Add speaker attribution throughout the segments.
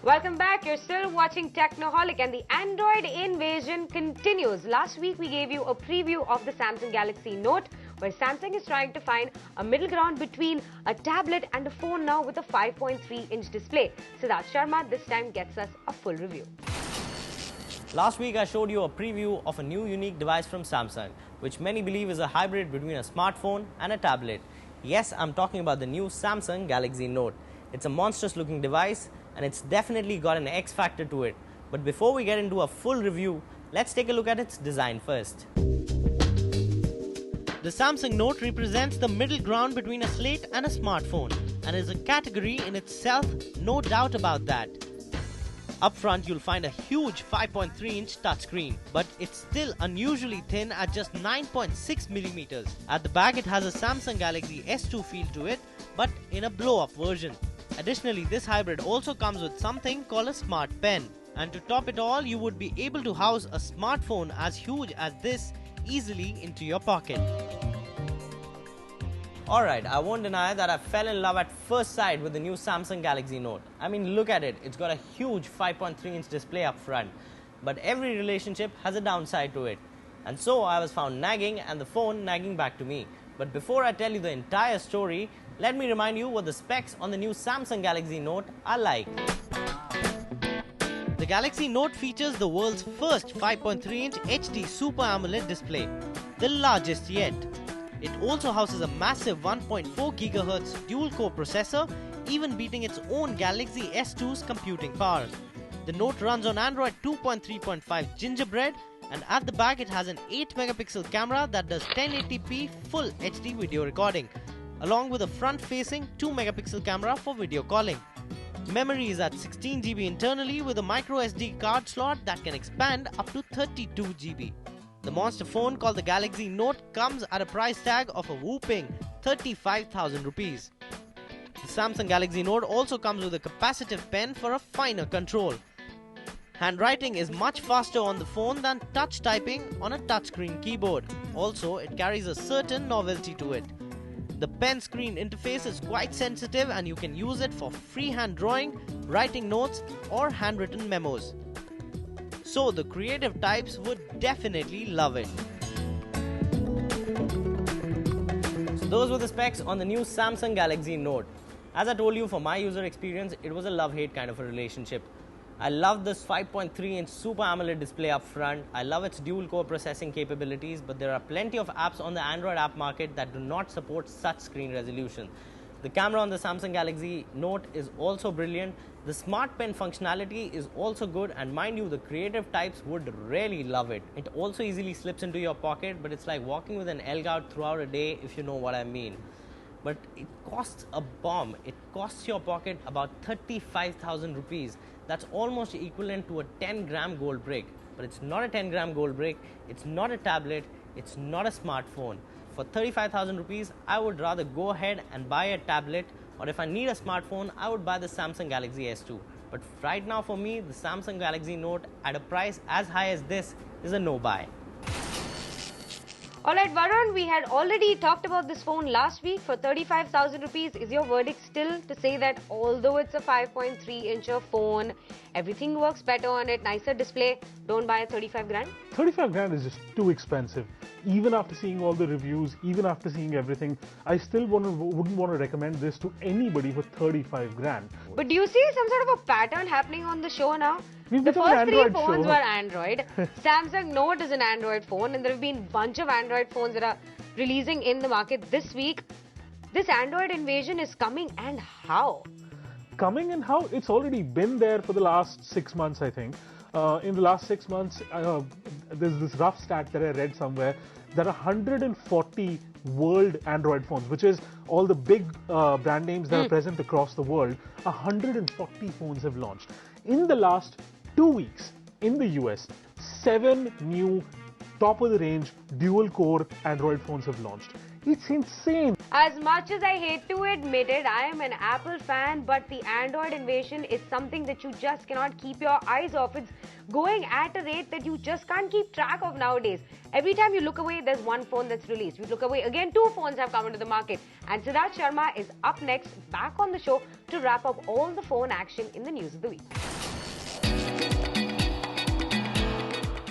Speaker 1: Welcome back. You're still watching Technoholik and the Android invasion continues. Last week we gave you a preview of the Samsung Galaxy Note, where Samsung is trying to find a middle ground between a tablet and a phone now with a 5.3-inch display. Siddhartha Sharma this time gets us a full review.
Speaker 2: Last week I showed you a preview of a new unique device from Samsung, which many believe is a hybrid between a smartphone and a tablet. Yes, I'm talking about the new Samsung Galaxy Note. It's a monstrous looking device and it's definitely got an X factor to it. But before we get into a full review, let's take a look at its design first. The Samsung Note represents the middle ground between a slate and a smartphone and is a category in itself, no doubt about that. Up front, you'll find a huge 5.3-inch touchscreen, but it's still unusually thin at just 9.6 millimeters. At the back, it has a Samsung Galaxy S2 feel to it, but in a blow-up version. Additionally, this hybrid also comes with something called a smart pen. And to top it all, you would be able to house a smartphone as huge as this easily into your pocket. Alright, I won't deny that I fell in love at first sight with the new Samsung Galaxy Note. I mean, look at it, it's got a huge 5.3-inch display up front. But every relationship has a downside to it. And so I was found nagging and the phone nagging back to me. But before I tell you the entire story, let me remind you what the specs on the new Samsung Galaxy Note are like. The Galaxy Note features the world's first 5.3-inch HD Super AMOLED display, the largest yet. It also houses a massive 1.4 GHz dual-core processor, even beating its own Galaxy S2's computing power. The Note runs on Android 2.3.5 Gingerbread, and at the back it has an 8-megapixel camera that does 1080p full HD video recording, along with a front-facing 2-megapixel camera for video calling. Memory is at 16 GB internally with a microSD card slot that can expand up to 32 GB. The monster phone called the Galaxy Note comes at a price tag of a whopping 35,000 rupees. The Samsung Galaxy Note also comes with a capacitive pen for a finer control. Handwriting is much faster on the phone than touch typing on a touchscreen keyboard. Also, it carries a certain novelty to it. The pen screen interface is quite sensitive and you can use it for freehand drawing, writing notes or handwritten memos. So the creative types would definitely love it. So those were the specs on the new Samsung Galaxy Note. As I told you, for my user experience, it was a love-hate kind of a relationship. I love this 5.3-inch Super AMOLED display up front. I love its dual-core processing capabilities, but there are plenty of apps on the Android app market that do not support such screen resolution. The camera on the Samsung Galaxy Note is also brilliant. The smart pen functionality is also good, and mind you, the creative types would really love it. It also easily slips into your pocket, but it's like walking with an L-guard throughout a day, if you know what I mean. But it costs a bomb. It costs your pocket about 35,000 rupees. That's almost equivalent to a 10-gram gold brick. But it's not a 10-gram gold brick, it's not a tablet, it's not a smartphone. For 35,000 rupees, I would rather go ahead and buy a tablet, or if I need a smartphone, I would buy the Samsung Galaxy S2. But right now for me, the Samsung Galaxy Note at a price as high as this is a no-buy.
Speaker 1: Alright Varun, we had already talked about this phone last week. For 35,000 rupees, is your verdict still to say that although it's a 5.3-inch phone, everything works better on it, nicer display, don't buy a 35 grand?
Speaker 3: 35 grand is just too expensive. Even after seeing all the reviews, even after seeing everything, I still wouldn't want to recommend this to anybody for 35 grand.
Speaker 1: But do you see some sort of a pattern happening on the show now?
Speaker 3: We've
Speaker 1: The
Speaker 3: become an
Speaker 1: first three
Speaker 3: Android
Speaker 1: phones
Speaker 3: show.
Speaker 1: were Android. Samsung Note is an Android phone, and there have been a bunch of Android phones that are releasing in the market this week. This Android invasion is coming, and how?
Speaker 3: Coming and how? It's already been there for the last 6 months, I think. In the last 6 months, there's this rough stat that I read somewhere. There are 140 world Android phones, which is all the big brand names that are present across the world. 140 phones have launched. In the last 2 weeks, in the US, 7 new top-of-the-range dual-core Android phones have launched. It's insane.
Speaker 1: As much as I hate to admit it, I am an Apple fan, but the Android invasion is something that you just cannot keep your eyes off. It's going at a rate that you just can't keep track of nowadays. Every time you look away, there's one phone that's released. You look away, again, 2 phones have come into the market. And Siddhartha Sharma is up next, back on the show, to wrap up all the phone action in the news of the week.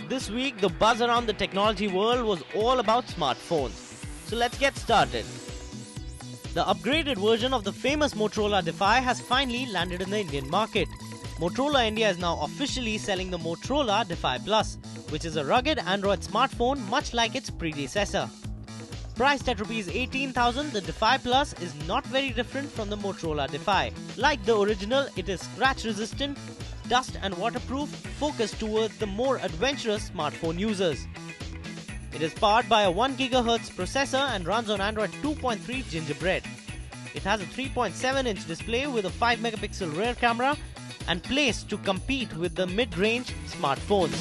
Speaker 2: This week, the buzz around the technology world was all about smartphones. So let's get started. The upgraded version of the famous Motorola Defy has finally landed in the Indian market. Motorola India is now officially selling the Motorola Defy Plus, which is a rugged Android smartphone much like its predecessor. Priced at Rs 18,000, the Defy Plus is not very different from the Motorola Defy. Like the original, it is scratch resistant, dust and waterproof, focused towards the more adventurous smartphone users. It is powered by a 1 GHz processor and runs on Android 2.3 Gingerbread. It has a 3.7-inch display with a 5 megapixel rear camera and placed to compete with the mid-range smartphones.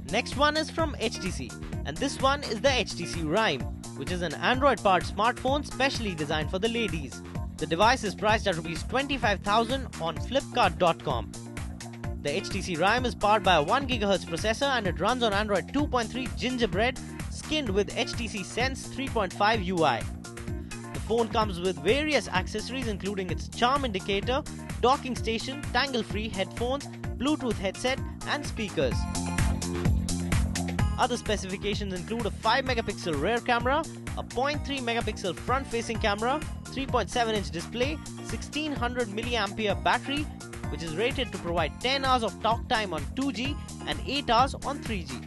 Speaker 2: Next one is from HTC, and this one is the HTC Rime, which is an Android-powered smartphone specially designed for the ladies. The device is priced at Rs 25,000 on Flipkart.com. The HTC Rime is powered by a 1 GHz processor and it runs on Android 2.3 Gingerbread, skinned with HTC Sense 3.5 UI. The phone comes with various accessories including its charm indicator, docking station, tangle-free headphones, Bluetooth headset and speakers. Other specifications include a 5 megapixel rear camera, a 0.3 megapixel front-facing camera, 3.7-inch display, 1600 mAh battery, which is rated to provide 10 hours of talk time on 2G and 8 hours on 3G.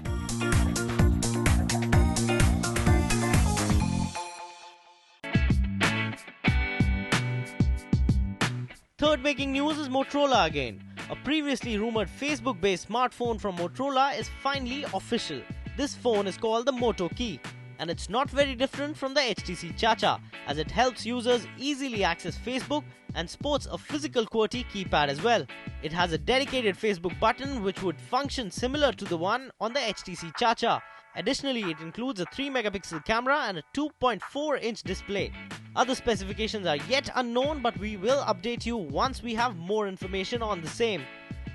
Speaker 2: Third making news is Motorola again. A previously rumored Facebook-based smartphone from Motorola is finally official. This phone is called the Moto Key, and it's not very different from the HTC Chacha, as it helps users easily access Facebook and sports a physical QWERTY keypad as well. It has a dedicated Facebook button which would function similar to the one on the HTC Chacha. Additionally, it includes a 3 megapixel camera and a 2.4-inch display. Other specifications are yet unknown, but we will update you once we have more information on the same.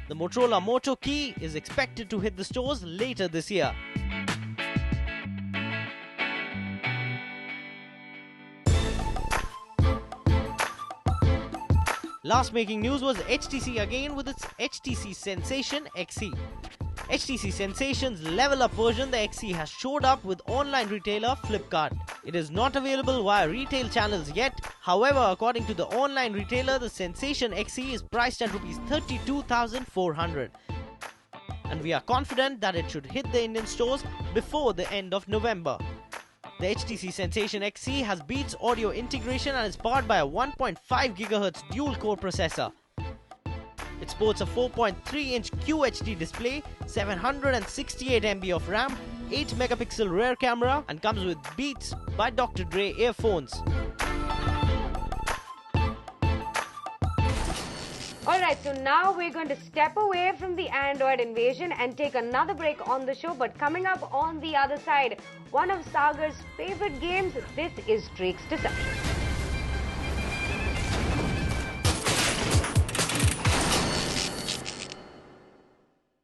Speaker 2: The Motorola Moto Key is expected to hit the stores later this year. Last making news was HTC again with its HTC Sensation XE. HTC Sensation's level-up version, the XE, has showed up with online retailer Flipkart. It is not available via retail channels yet. However, according to the online retailer, the Sensation XE is priced at Rs 32,400. And we are confident that it should hit the Indian stores before the end of November. The HTC Sensation XE has Beats audio integration and is powered by a 1.5 GHz dual-core processor. It sports a 4.3-inch QHD display, 768 MB of RAM, 8 megapixel rear camera and comes with Beats by Dr. Dre earphones.
Speaker 1: Alright, so now we're going to step away from the Android invasion and take another break on the show. But coming up on the other side, one of Sagar's favorite games, this is Drake's Deception.